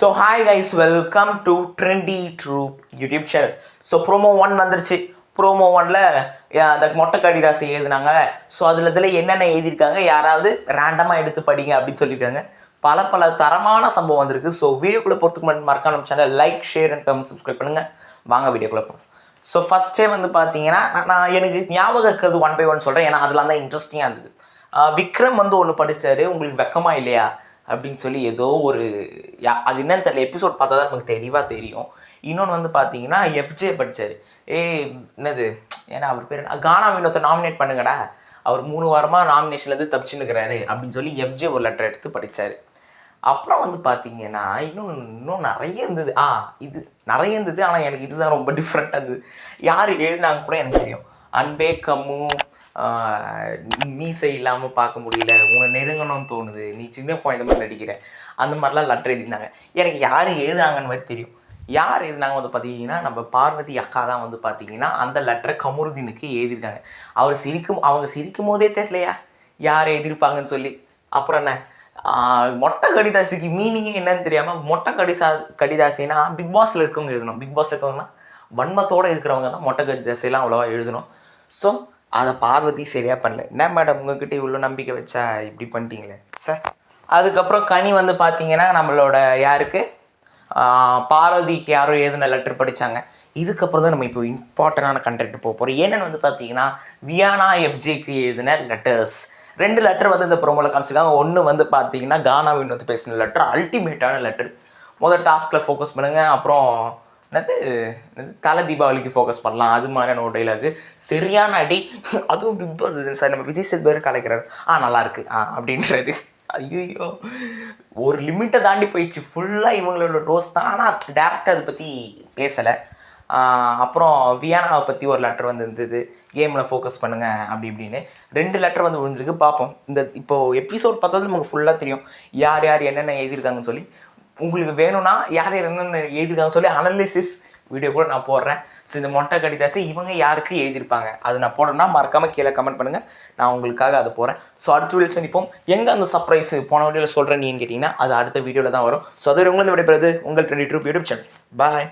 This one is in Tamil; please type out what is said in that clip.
So hi guys, welcome to trendy troupe YouTube channel. So promo 1 வந்துருச்சு. ப்ரோமோ 1ல் அந்த மொட்டை கடிதாசி எழுதுனாங்க. ஸோ இதில் என்னென்ன எழுதியிருக்காங்க, யாராவது ரேண்டமாக எடுத்து படிங்க அப்படின்னு சொல்லியிருக்காங்க. பல தரமான சம்பவம் வந்திருக்கு. ஸோ வீடியோக்குள்ளே போகிறதுக்கு முன்னாடி மறக்காம நம்ம channel like, share and comment subscribe பண்ணுங்கள். வாங்க வீடியோக்குள்ளே போகிறோம். ஸோ ஃபஸ்ட்டே பார்த்தீங்கன்னா நான் எனக்கு ஞாபகம் இருக்கிறது 1 by 1 சொல்கிறேன். ஏன்னா அதெல்லாம் தான் இன்ட்ரெஸ்டிங்காக இருந்தது. விக்ரம் ஒன்று படித்தார், உங்களுக்கு வெக்கமா இல்லையா அப்படின்னு சொல்லி ஏதோ ஒரு அது என்னன்னு தெரியல, எபிசோட் பார்த்தா தான் நமக்கு தெளிவாக தெரியும். இன்னொன்று பார்த்தீங்கன்னா எஃப்ஜே படித்தார். என்னது, ஏன்னா அவர் பேர் கானா வினோத்தை நாமினேட் பண்ணுங்கடா, அவர் 3 வாரமாக நாமினேஷன்லேருந்து தப்பிச்சுன்னுக்கிறாரு அப்படின்னு சொல்லி எஃப்ஜே ஒரு லெட்டர் எடுத்து படித்தார். அப்புறம் பார்த்தீங்கன்னா இன்னும் நிறைய இருந்தது. இது நிறைய இருந்தது. ஆனால் எனக்கு இதுதான் ரொம்ப டிஃப்ரெண்ட்டாக இருந்தது. யார் எழுதினாங்க கூட எனக்கு தெரியும். அன்பே கம்மு, மீசை இல்லாமல் பார்க்க முடியல, உன்னை நெருங்கணும்னு தோணுது, நீ சின்ன குழந்தை மாதிரி நடிக்கிற, அந்த மாதிரிலாம் லெட்டர் எழுதியிருந்தாங்க. எனக்கு யார் எழுதுனாங்கன்னு மாதிரி தெரியும். யார் எழுதினாங்க பார்த்தீங்கன்னா நம்ம பார்வதி அக்கா தான் பார்த்தீங்கன்னா அந்த லெட்டரை கமருதீனுக்கு எழுதியிருக்காங்க. அவங்க சிரிக்கும் போதே தெரியலையா யார் எழுதியிருப்பாங்கன்னு சொல்லி. அப்புறம் என்ன, மொட்டை கடிதாசிக்கு மீனிங்கே என்னன்னு தெரியாமல் மொட்டை கடிதாசினா பிக் பாஸில் இருக்கவங்க எழுதணும். பிக் பாஸில் இருக்கவங்கன்னா வன்மத்தோடு இருக்கிறவங்க தான் மொட்டை கடிதாசியெல்லாம் அவ்வளோவா எழுதணும். ஸோ அதை பார்வதி சரியாக பண்ணல. என்ன மேடம் உங்ககிட்ட இவ்வளோ நம்பிக்கை வச்சா இப்படி பண்ணிட்டீங்களே சார். அதுக்கப்புறம் கனி பார்த்தீங்கன்னா நம்மளோட யாருக்கு, பார்வதிக்கு யாரோ எழுதின லெட்டர் படித்தாங்க. இதுக்கப்புறம் தான் நம்ம இப்போ இம்பார்ட்டண்டான கண்டென்ட் போக போகிறோம். என்னென்னு பார்த்தீங்கன்னா வியானா எஃப்ஜேக்கு எழுதின லெட்டர்ஸ். 2 லெட்டர் இந்த ப்ரோமோவில் காமிச்சிருக்காங்க. ஒன்று பார்த்தீங்கன்னா கானா வினோத் பேசின லெட்டர், அல்டிமேட்டான லெட்டர். முதல் டாஸ்கில் ஃபோக்கஸ் பண்ணுங்கள், அப்புறம் தலை தீபாவளிக்கு ஃபோக்கஸ் பண்ணலாம், அது மாதிரியான ஒரு டைலாகு. சரியான அடி. அதுவும் பிக் பாஸ் சார், நம்ம விஜய் சேதுபதி கலைக்கிறார். நல்லாயிருக்கு அப்படின்றது. ஐயோ, ஒரு லிமிட்டை தாண்டி போயிடுச்சு. ஃபுல்லாக இவங்களோட ரோஸ் தான். ஆனால் டேரக்டாக அதை பற்றி பேசலை. அப்புறம் வியானாவை பற்றி ஒரு லெட்டர் இருந்தது, கேமில் ஃபோக்கஸ் பண்ணுங்கள் அப்படி இப்படின்னு 2 லெட்டர் விழுந்திருக்கு. பார்ப்போம். இப்போது எபிசோட் பார்த்தா நமக்கு ஃபுல்லாக தெரியும் யார் யார் என்னென்ன எழுதியிருக்காங்கன்னு சொல்லி. உங்களுக்கு வேணும்னா யார் யார் என்னென்ன எழுதியிருக்காங்கன்னு சொல்லி அனலிசிஸ் வீடியோ கூட நான் போடுறேன். ஸோ இந்த மொட்டை கடிதாசி இவங்க யாருக்கு எழுதியிருப்பாங்க அது நான் போடுறேன்னா மறக்காமல் கீழே கமெண்ட் பண்ணுங்கள், நான் உங்களுக்காக அதை போகிறேன். ஸோ அடுத்த வீடியோ சந்திப்போம். எங்கே அந்த சர்ப்ரைஸ் போன வீடியோவில் சொல்கிறேன் நீன்னு கேட்டிங்கன்னா அது அடுத்த வீடியோவில் தான் வரும். ஸோ அது உங்களுக்கு விடைபெறுது உங்கள் ட்ரெண்டி ட்ரூப் யூடியூப் சேனல். பாய்.